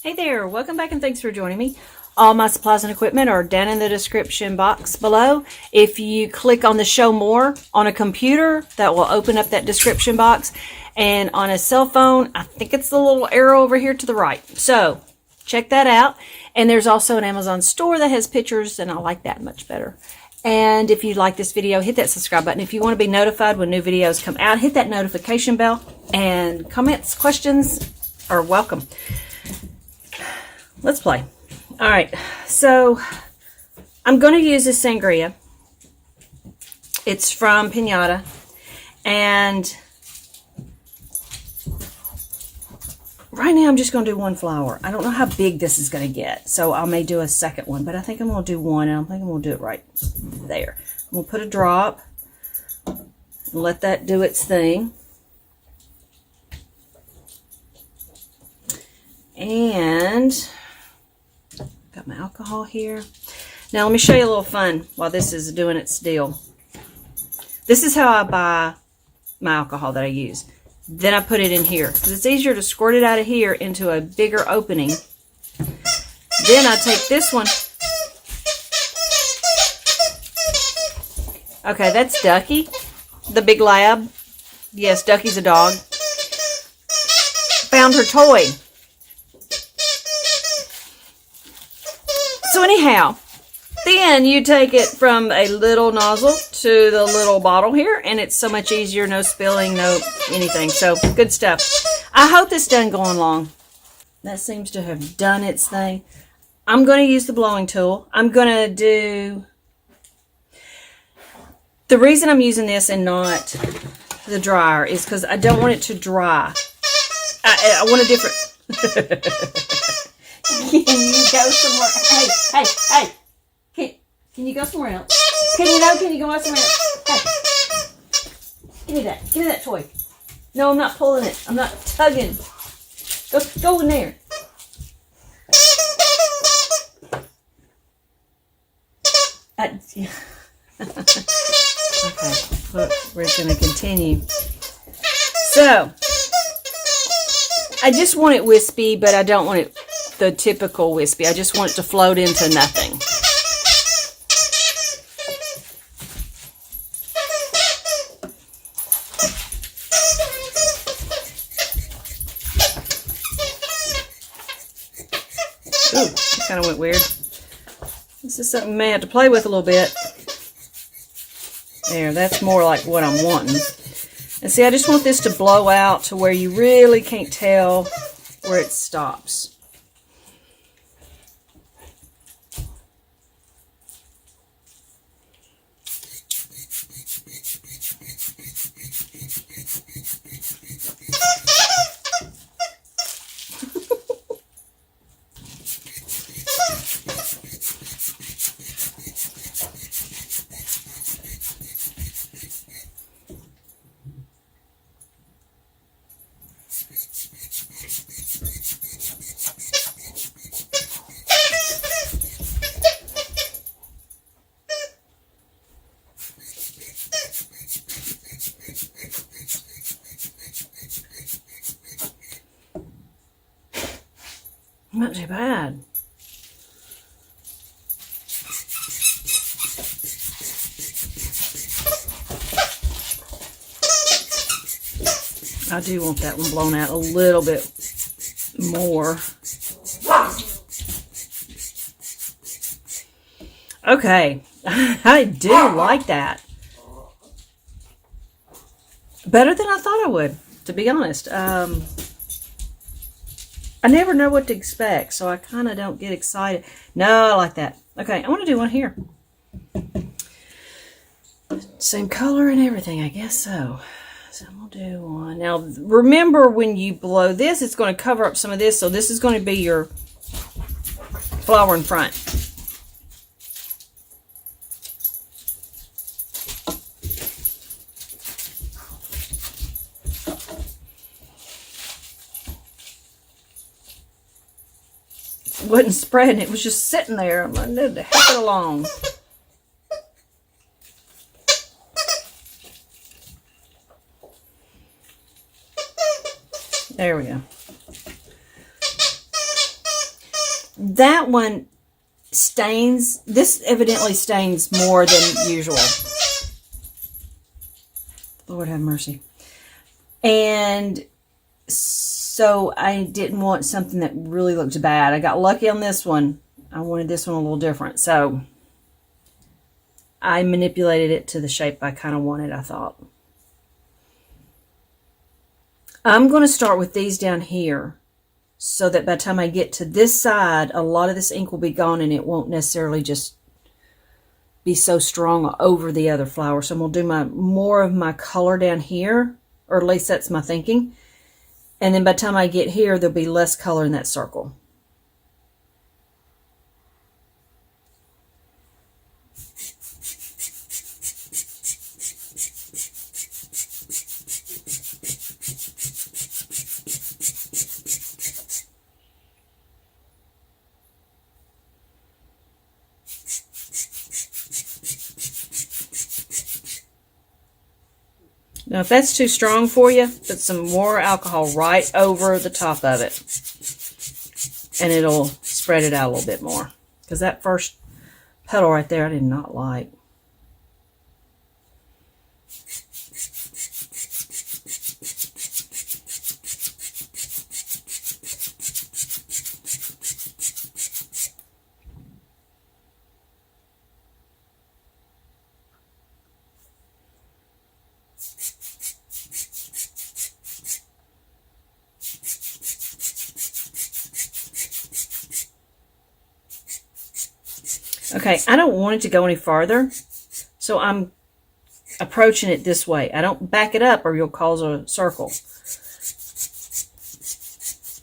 Hey there, welcome back and thanks for joining me. All my supplies and equipment are down in the description box below. If you click on the show more on a computer, that will open up that description box. And on a cell phone, I think it's the little arrow over here to the right. So check that out. And there's also an Amazon store that has pictures, and I like that much better. And if you like this video, hit that subscribe button. If you want to be notified when new videos come out, hit that notification bell. And comments, questions are welcome. Let's play. All right, so I'm going to use this sangria. It's from Pinata, and right now I'm just going to do one flower. I don't know how big this is going to get, so I may do a second one, but I think I'm going to do one, and I think I'm going to do it right there. I'm going to put a drop and let that do its thing. And got my alcohol here. Now let me show you a little fun while this is doing its deal. This is how I buy my alcohol that I use. Then I put it in here because it's easier to squirt it out of here into a bigger opening. Then I take this one. Okay, that's Ducky, the big lab. Yes, Ducky's a dog. Found her toy. So anyhow, then you take it from a little nozzle to the little bottle here, and it's so much easier, no spilling, no anything. So good stuff. I hope this doesn't go on long. That seems to have done its thing. I'm going to use the blowing tool. I'm going to do... The reason I'm using this and not the dryer is because I don't want it to dry. I want a different... Can you go somewhere? Hey. Can you go somewhere else? Can you go somewhere else? Hey. Give me that. Give me that toy. No, I'm not pulling it. I'm not tugging. Go in there. Okay. Look, we're going to continue. So, I just want it wispy, but I don't want it the typical wispy. I just want it to float into nothing. Ooh, that kind of went weird. This is something I may have to play with a little bit. There, that's more like what I'm wanting. And see, I just want this to blow out to where you really can't tell where it stops. Not too bad. I do want that one blown out a little bit more. Okay, I do like that. Better than I thought I would, to be honest. I never know what to expect, so I kind of don't get excited. No, I like that. Okay, I want to do one here. Same color and everything, I guess so. So I'm going to do one. Now, remember when you blow this, it's going to cover up some of this, so this is going to be your flower in front. Wasn't spreading, it was just sitting there. I needed to help it along. There we go. That one stains. This evidently stains more than usual. Lord have mercy. And so I didn't want something that really looked bad. I got lucky on this one. I wanted this one a little different. So I manipulated it to the shape I kind of wanted, I thought. I'm going to start with these down here so that by the time I get to this side, a lot of this ink will be gone and it won't necessarily just be so strong over the other flower. So I'm going to do more of my color down here, or at least that's my thinking. And then by the time I get here, there'll be less color in that circle. Now, if that's too strong for you, put some more alcohol right over the top of it. And it'll spread it out a little bit more. Because that first petal right there, I did not like. Okay, I don't want it to go any farther, so I'm approaching it this way. I don't back it up or you'll cause a circle.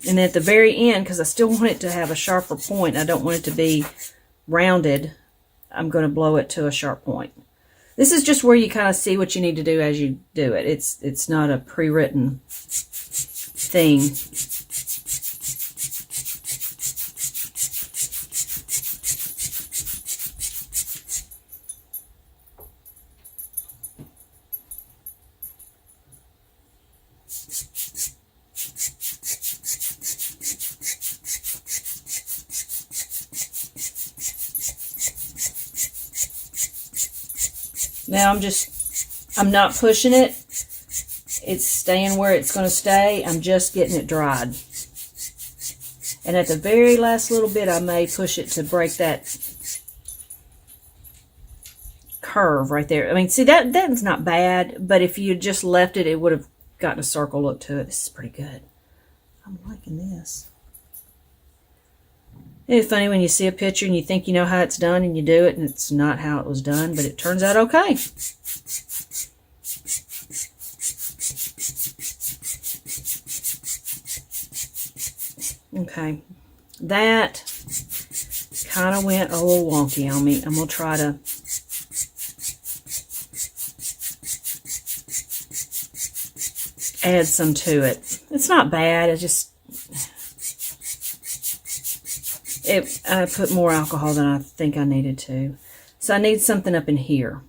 And at the very end, because I still want it to have a sharper point, I don't want it to be rounded, I'm going to blow it to a sharp point. This is just where you kind of see what you need to do as you do it. It's not a pre-written thing. Now I'm not pushing it. It's staying where it's going to stay. I'm just getting it dried. And at the very last little bit, I may push it to break that curve right there. I mean, see, that's not bad, but if you just left it, it would have gotten a circle look to it. This is pretty good. I'm liking this. It's funny when you see a picture and you think you know how it's done and you do it and it's not how it was done, but it turns out okay. Okay, that kind of went a little wonky on me. I'm going to try to add some to it. It's not bad, it's just I put more alcohol than I think I needed to. So I need something up in here.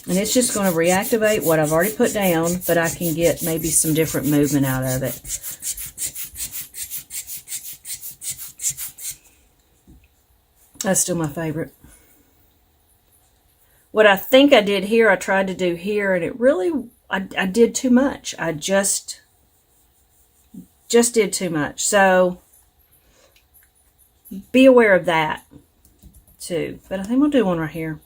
And it's just going to reactivate what I've already put down, but I can get maybe some different movement out of it. That's still my favorite. What I think I did here, I tried to do here, and it really, I did too much. I just did too much. So be aware of that too. But I think we'll do one right here.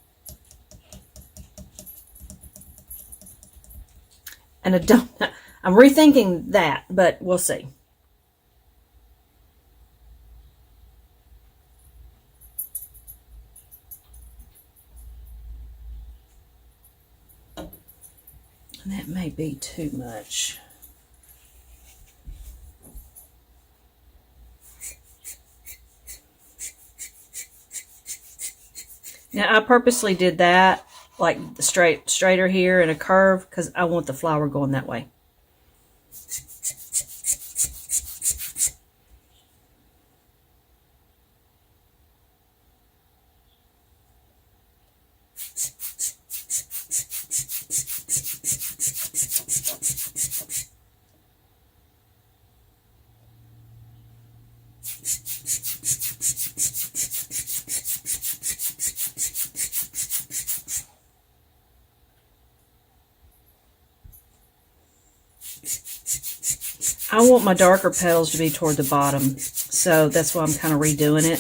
And I'm rethinking that, but we'll see. And that may be too much. Now, I purposely did that, like straighter here and a curve, because I want the flower going that way. I want my darker petals to be toward the bottom, so that's why I'm kind of redoing it.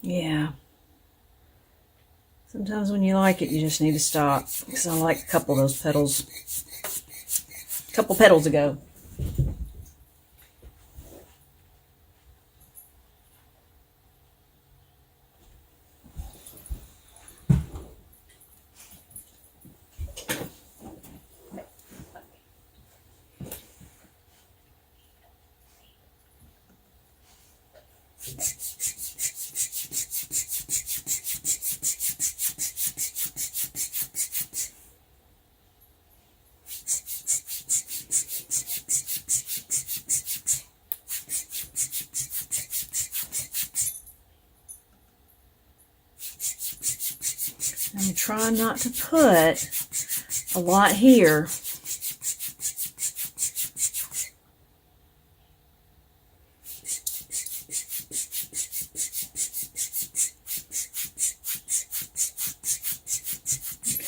Yeah. Sometimes when you like it, you just need to stop. Because I like a couple of those petals. A couple petals ago. I'm trying not to put a lot here.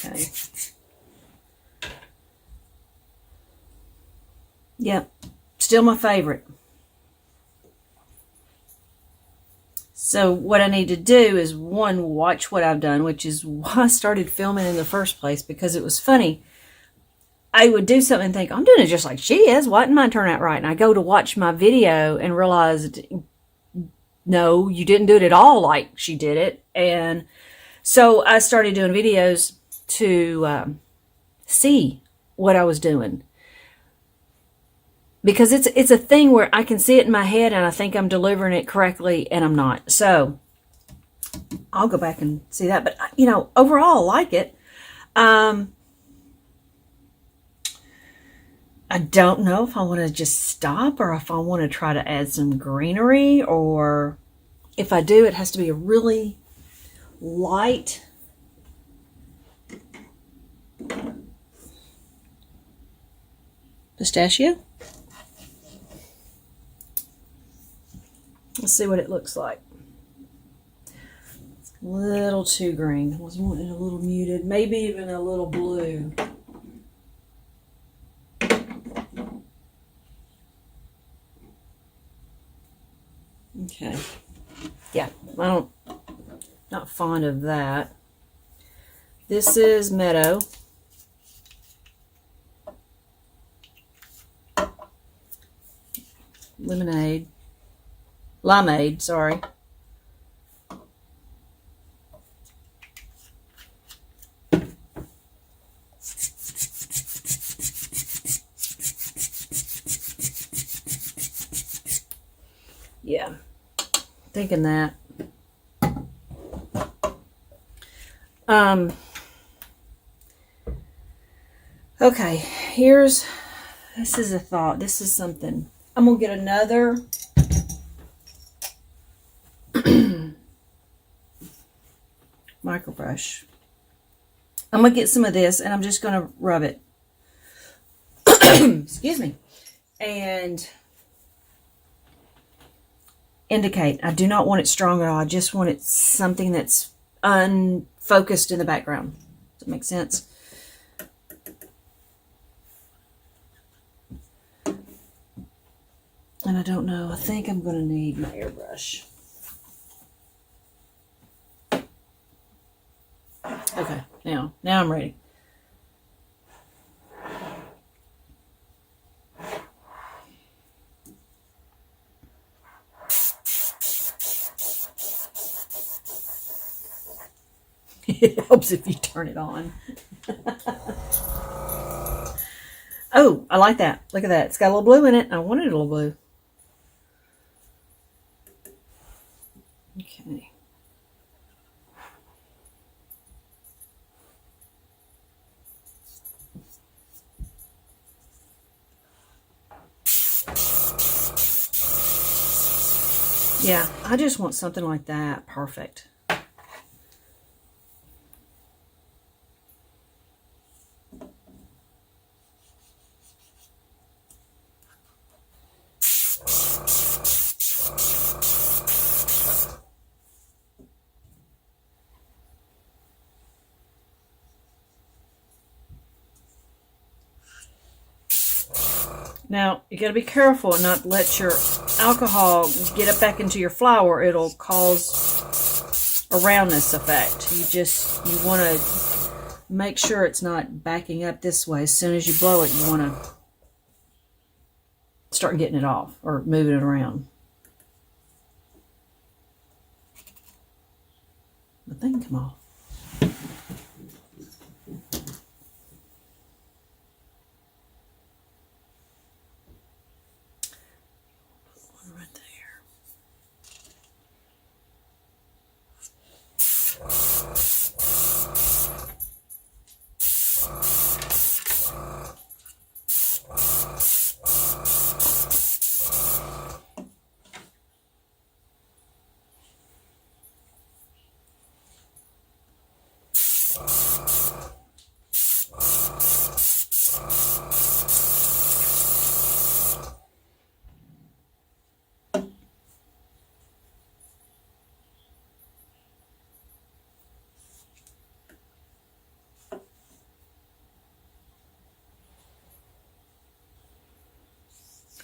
Okay. Yep, still my favorite. So what I need to do is, one, watch what I've done, which is why I started filming in the first place, because it was funny. I would do something and think, I'm doing it just like she is. Why didn't mine turn out right? And I go to watch my video and realized, no, you didn't do it at all like she did it. And so I started doing videos to see what I was doing. Because it's a thing where I can see it in my head and I think I'm delivering it correctly and I'm not. So I'll go back and see that. But, you know, overall, I like it. I don't know if I want to just stop or if I want to try to add some greenery, or if I do, it has to be a really light pistachio. Let's see what it looks like. It's a little too green. I was wanting it a little muted, maybe even a little blue. Okay. Yeah, not fond of that. This is Meadow. Limeade, sorry. Yeah, thinking that. Okay, this is a thought. This is something. I'm going to get another microbrush. I'm going to get some of this and I'm just going to rub it. Excuse me. And indicate. I do not want it strong at all. I just want it something that's unfocused in the background. Does that make sense? And I don't know. I think I'm going to need my airbrush. Okay, now I'm ready. It helps if you turn it on. Oh, I like that. Look at that. It's got a little blue in it. I wanted a little blue. Okay. Yeah, I just want something like that. Perfect. Now, you got to be careful and not let your alcohol get up back into your flour. It'll cause a roundness effect. You want to make sure it's not backing up this way. As soon as you blow it, you want to start getting it off or moving it around. The thing come off. One right there.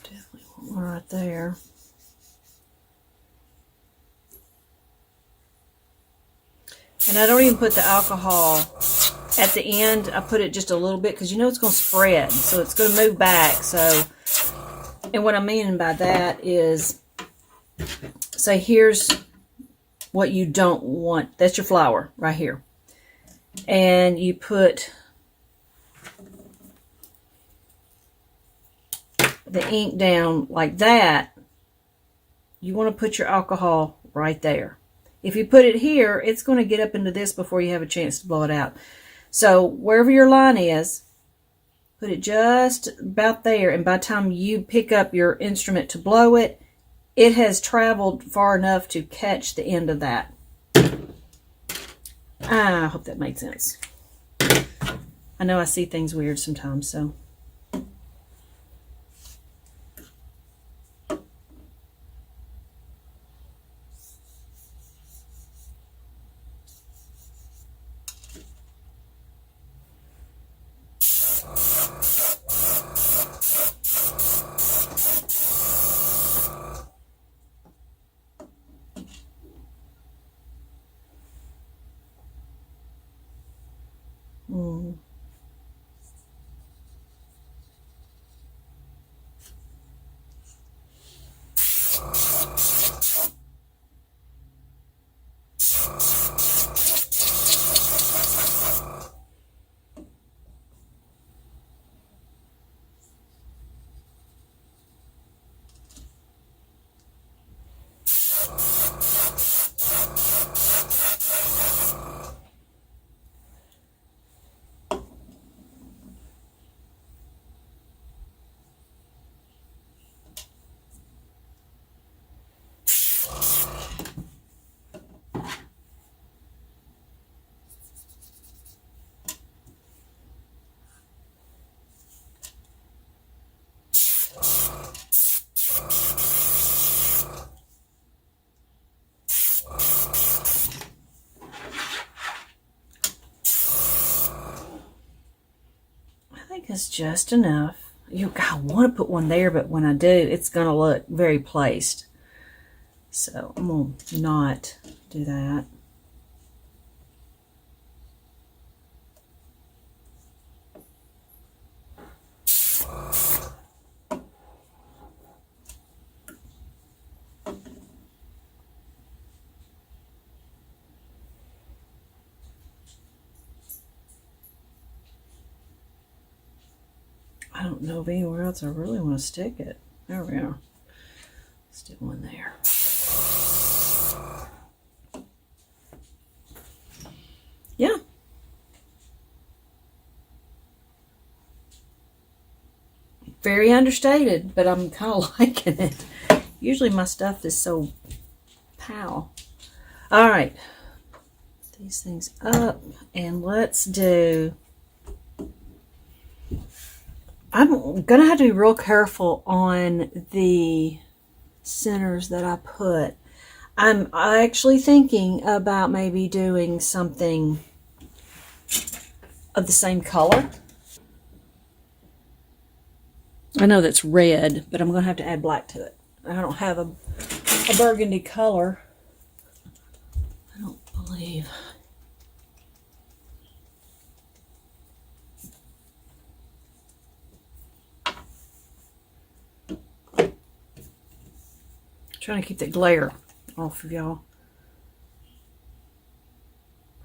Definitely want one right there. And I don't even put the alcohol at the end. I put it just a little bit because you know it's going to spread. So it's going to move back. So, and what I mean by that is, say here's what you don't want. That's your flour right here. And you put the ink down like that. You want to put your alcohol right there. If you put it here, it's going to get up into this before you have a chance to blow it out. So wherever your line is, put it just about there. And by the time you pick up your instrument to blow it, it has traveled far enough to catch the end of that. I hope that made sense. I know I see things weird sometimes, so. It's just enough. I want to put one there, but when I do, it's going to look very placed. So I'm going to not do that. I don't know of anywhere else I really want to stick it. There we are. Let's do one there. Yeah. Very understated, but I'm kind of liking it. Usually my stuff is so pow. All right. Put these things up, and let's do... I'm going to have to be real careful on the centers that I put. I'm actually thinking about maybe doing something of the same color. I know that's red, but I'm going to have to add black to it. I don't have a burgundy color. I don't believe. Trying to keep that glare off of y'all.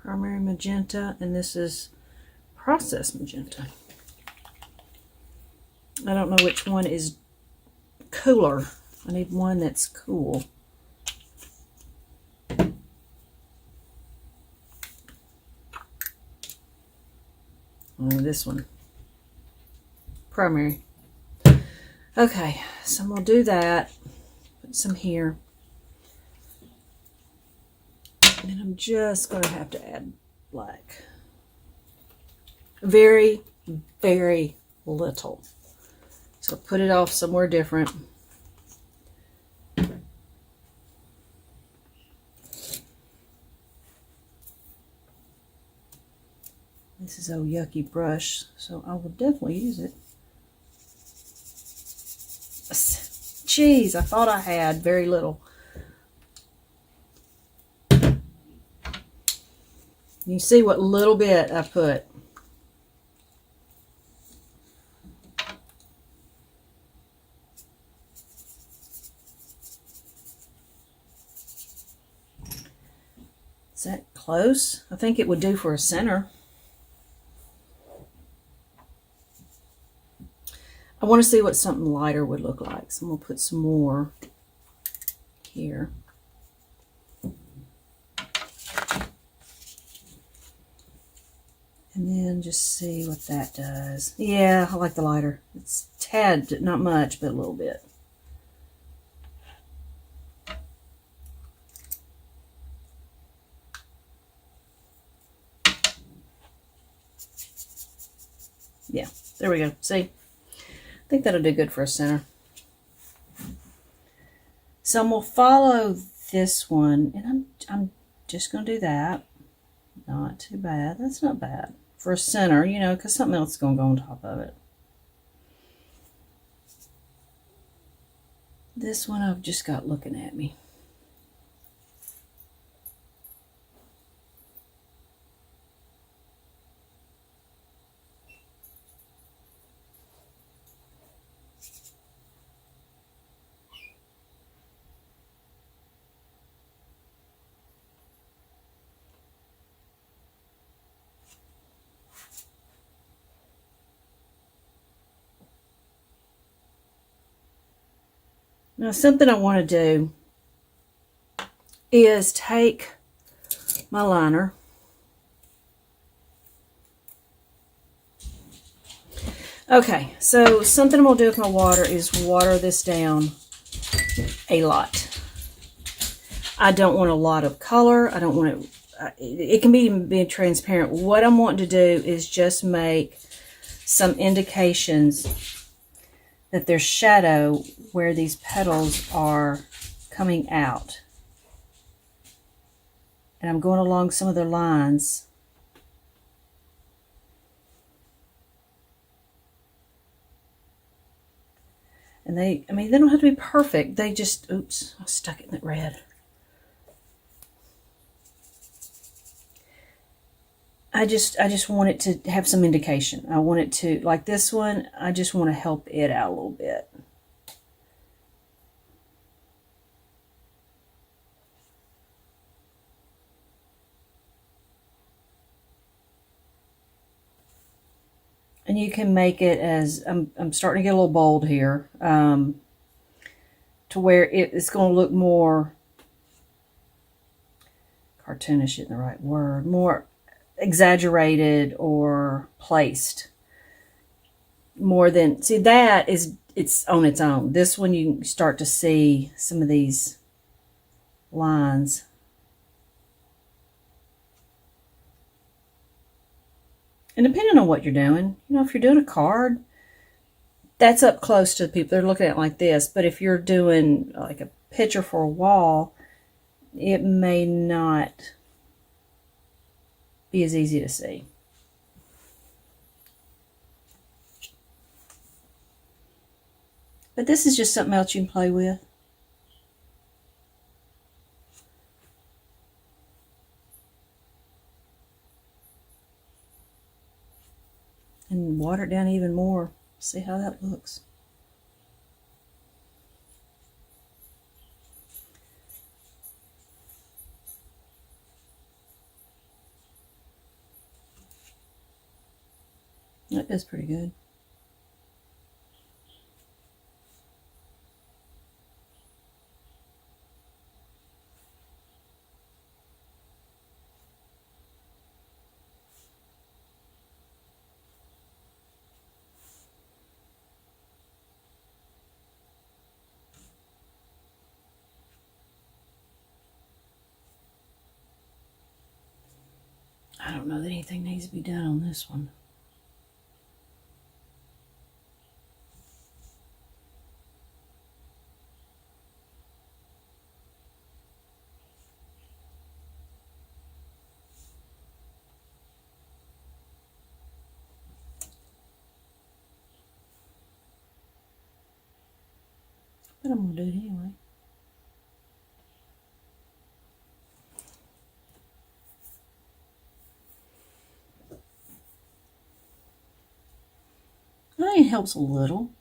Primary magenta, and this is process magenta. I don't know which one is cooler. I need one that's cool. Oh, this one. Primary. Okay, so I'm going to do that. Put some here. And I'm just going to have to add black. Very, very little. So put it off somewhere different. This is old yucky brush, so I will definitely use it. Jeez, I thought I had very little. You see what little bit I put. Is that close? I think it would do for a center. I want to see what something lighter would look like, so I'm going to put some more here. And then just see what that does. Yeah, I like the lighter. It's tad, not much, but a little bit. Yeah, there we go. See? I think that'll do good for a center. So I'm going to follow this one, and I'm just going to do that. Not too bad. That's not bad. For a center, you know, because something else is going to go on top of it. This one I've just got looking at me. Now, something I want to do is take my liner Okay, so something I'm going to do with my water is water this down a lot. I don't want a lot of color. I don't want it can be transparent. What I'm wanting to do is just make some indications that there's shadow where these petals are coming out. And I'm going along some of the lines. And they don't have to be perfect. They just, oops, I stuck it in that red. I just want it to have some indication. I want it to, like this one, I just want to help it out a little bit. And you can make it as, I'm starting to get a little bold here, to where it's going to look more, cartoonish isn't the right word, more exaggerated or placed. More than, see, that is, it's on its own. This one you can start to see some of these lines. And depending on what you're doing, you know, if you're doing a card, that's up close to the people. They're looking at it like this. But if you're doing like a picture for a wall, it may not be as easy to see. But this is just something else you can play with. And water it down even more. See how that looks. That is pretty good. I don't know that anything needs to be done on this one. But I'm going to do it anyway. I think it helps a little.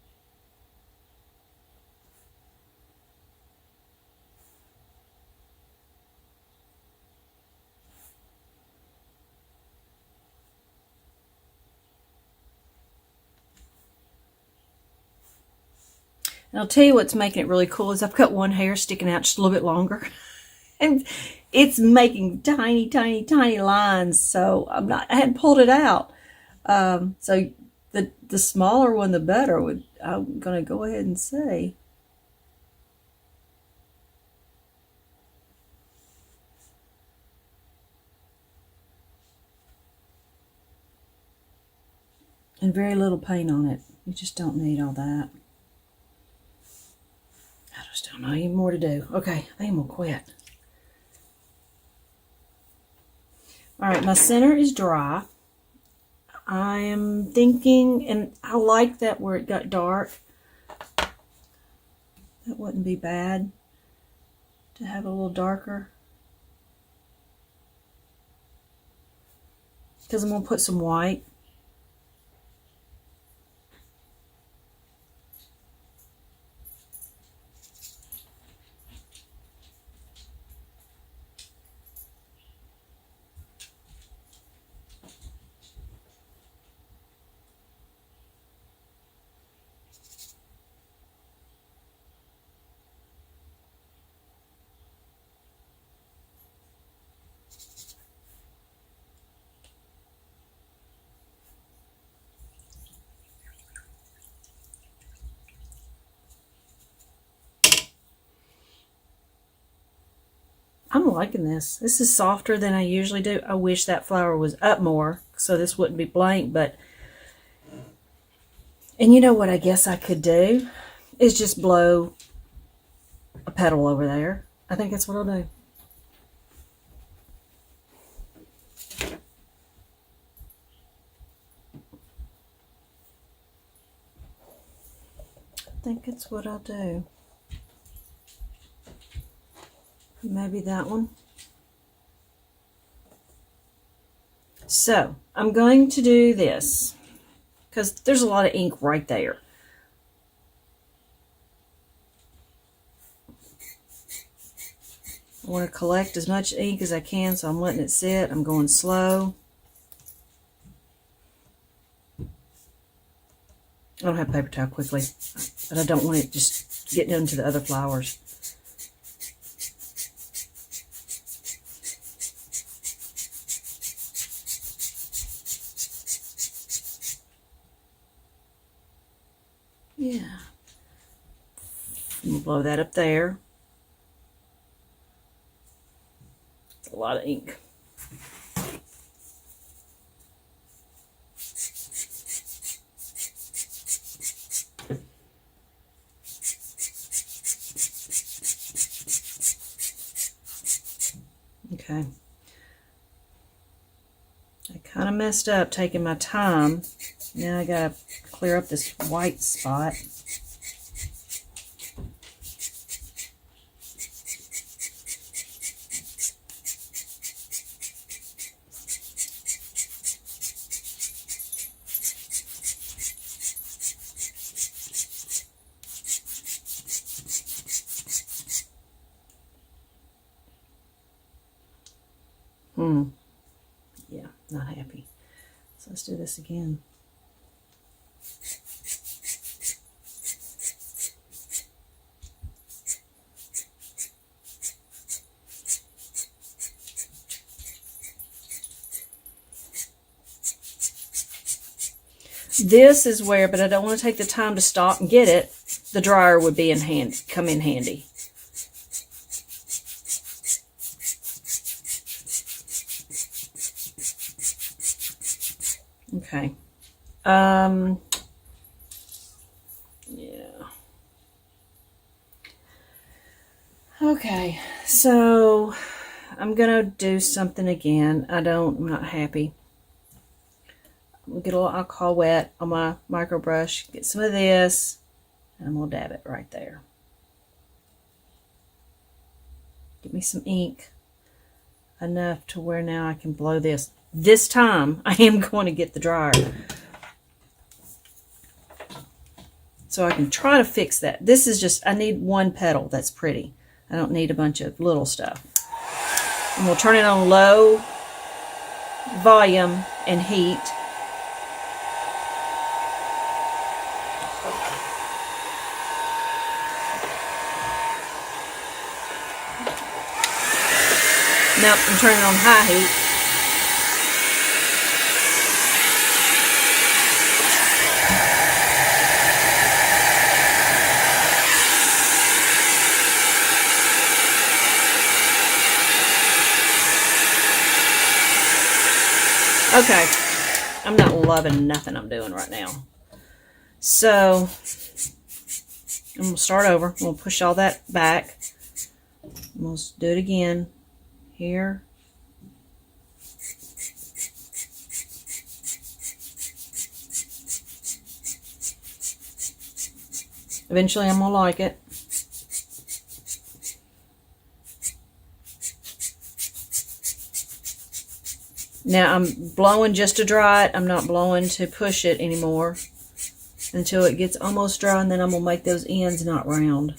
And I'll tell you what's making it really cool is I've got one hair sticking out just a little bit longer. And it's making tiny, tiny, tiny lines. So I hadn't pulled it out. So the smaller one, the better, I'm going to go ahead and say. And very little paint on it. You just don't need all that. I just don't know. Any more to do. Okay, I think I'm going to quit. All right, my center is dry. I am thinking, and I like that where it got dark. That wouldn't be bad to have a little darker. Because I'm going to put some white. I'm liking this. This is softer than I usually do. I wish that flower was up more so this wouldn't be blank, but... And you know what I guess I could do? Is just blow a petal over there. I think that's what I'll do. I think it's what I'll do. Maybe that one. So I'm going to do this because there's a lot of ink right there. I want to collect as much ink as I can, so I'm letting it sit. I'm going slow. I don't have paper towel quickly, but I don't want it just getting into the other flowers. Yeah. We'll blow that up there. It's a lot of ink. Okay. I kind of messed up taking my time. Now I gotta clear up this white spot. Yeah, not happy. So let's do this again. This is where, but I don't want to take the time to stop and get it. The dryer would be in hand, come in handy. Okay. Yeah. Okay, so I'm gonna do something again. I'm not happy. We'll get a little alcohol wet on my micro brush, get some of this, and I'm gonna dab it right there. Get me some ink, enough to where now I can blow this. This time I am going to get the dryer, so I can try to fix that. This is just, I need one petal that's pretty. I don't need a bunch of little stuff. And we'll turn it on low volume and heat. Now I'm turning it on high heat. Okay, I'm not loving nothing I'm doing right now. So I'm gonna start over. I'm gonna push all that back. I'm gonna do it again here. Eventually I'm gonna like it. Now I'm blowing just to dry it. I'm not blowing to push it anymore until it gets almost dry, and then I'm gonna make those ends not round.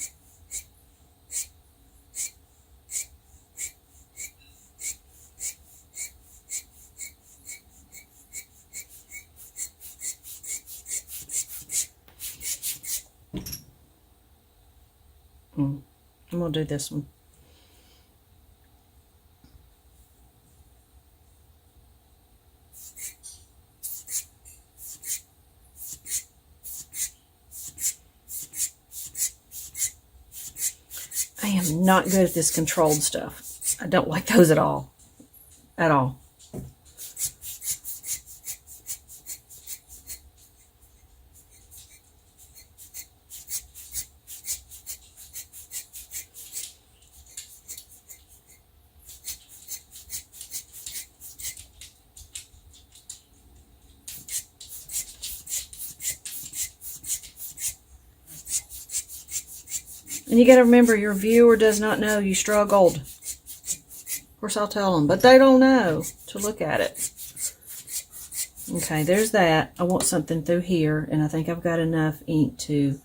I'm gonna do this one. I am not good at this controlled stuff. I don't like those at all. At all. And you got to remember, your viewer does not know you struggled. Of course, I'll tell them, but they don't know to look at it. Okay, there's that. I want something through here, and I think I've got enough ink to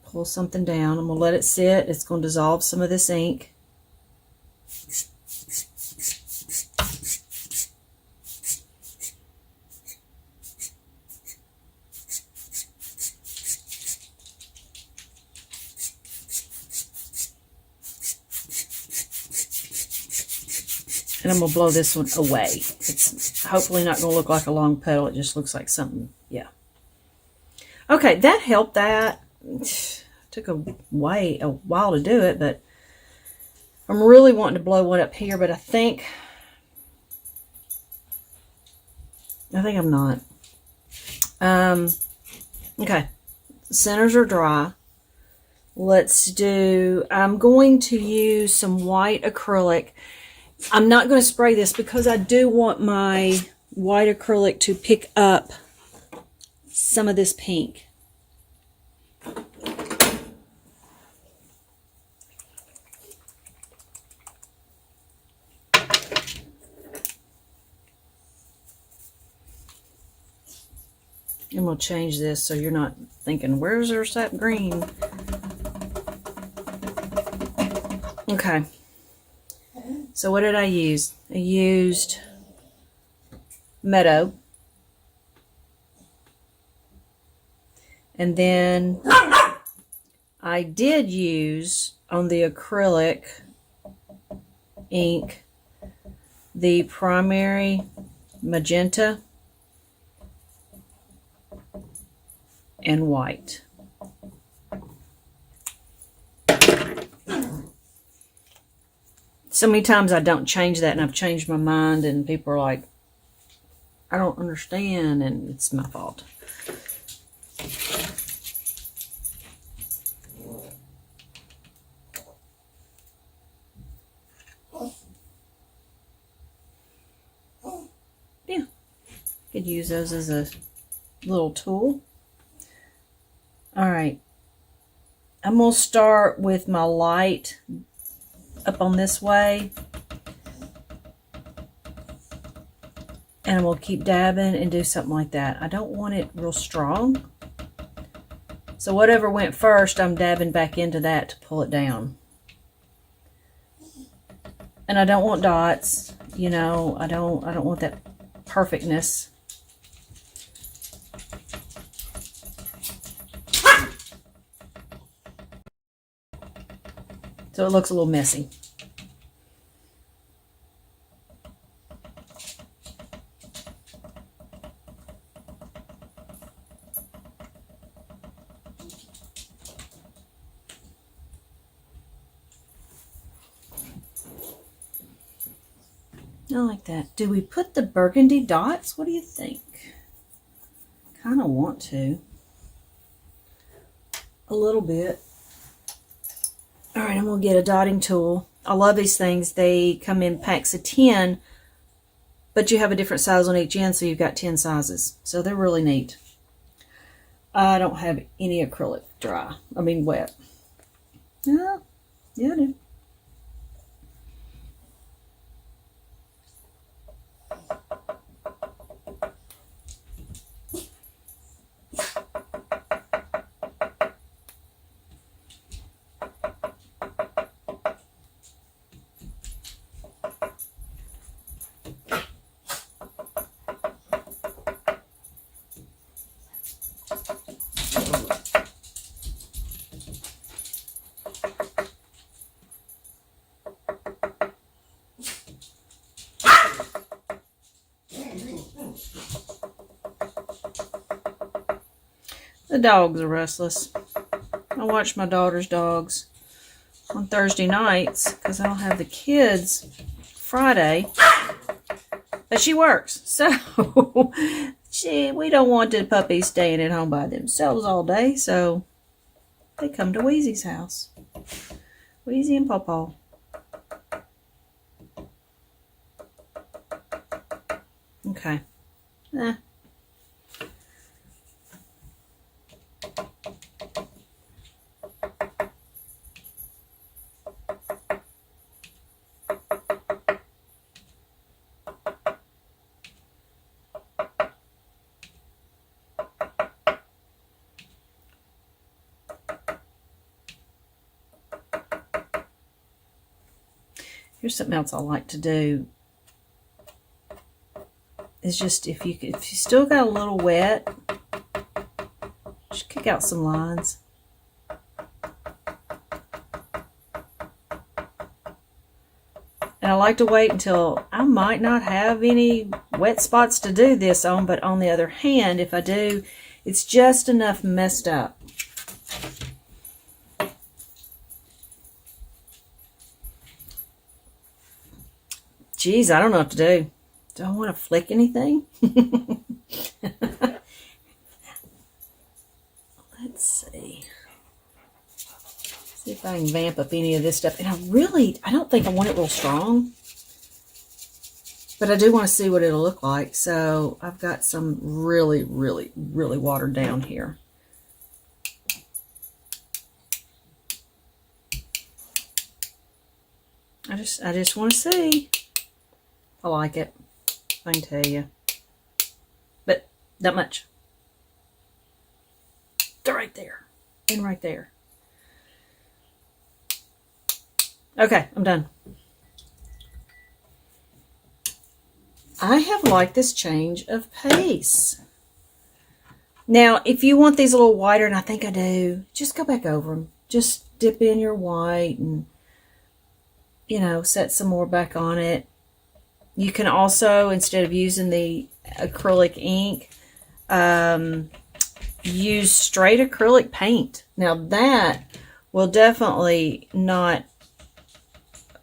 pull something down. I'm going to let it sit. It's going to dissolve some of this ink. And I'm going to blow this one away. It's hopefully not going to look like a long petal. It just looks like something, yeah. Okay, that helped that. Took a while to do it, but I'm really wanting to blow one up here, but I think I'm not. Okay, centers are dry. I'm going to use some white acrylic. I'm not going to spray this because I do want my white acrylic to pick up some of this pink. And we'll change this so you're not thinking, where's their sap green? Okay. So what did I use? I used Meadow. And then I did use on the acrylic ink the primary magenta and white. So many times I don't change that and I've changed my mind and people are like, I don't understand, and it's my fault. Yeah, could use those as a little tool. All right, I'm going to start with my light up on this way, and I'm going to keep dabbing and do something like that. I don't want it real strong, so whatever went first, I'm dabbing back into that to pull it down. And I don't want dots, you know, I don't want that perfectness. So it looks a little messy. I like that. Do we put the burgundy dots? What do you think? Kind of want to. A little bit. All right, I'm going to get a dotting tool. I love these things. They come in packs of 10, but you have a different size on each end, so you've got 10 sizes. So they're really neat. I don't have any acrylic wet. Yeah, I do. The dogs are restless. I watch my daughter's dogs on Thursday nights because I don't have the kids Friday, but she works. So we don't want the puppies staying at home by themselves all day, so they come to Wheezy's house. Wheezy and Pawpaw. Okay. Here's something else I like to do. Is just if you still got a little wet, just kick out some lines. And And I like to wait until I might not have any wet spots to do this on, but on the other hand, if I do, it's just enough messed up. Geez, I don't know what to do. Do I want to flick anything? Let's see. See if I can vamp up any of this stuff. And I don't think I want it real strong. But I do want to see what it'll look like. So I've got some really, really, really watered down here. I just want to see. I like it. I can tell you. But not much. They're right there. And right there. Okay, I'm done. I have liked this change of pace. Now, if you want these a little whiter, and I think I do, just go back over them. Just dip in your white and, you know, set some more back on it. You can also, instead of using the acrylic ink, use straight acrylic paint. Now that will definitely not,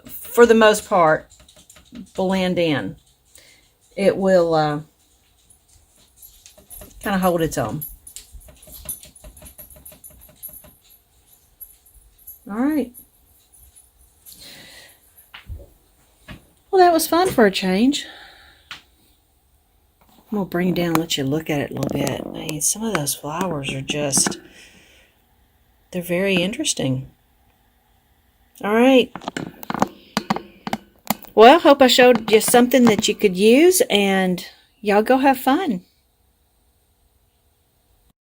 for the most part, blend in. It will kind of hold its own. All right. Well, that was fun for a change. I'm going to bring it down and let you look at it a little bit. I mean, some of those flowers are just, they're very interesting. All right. Well, hope I showed you something that you could use, and y'all go have fun.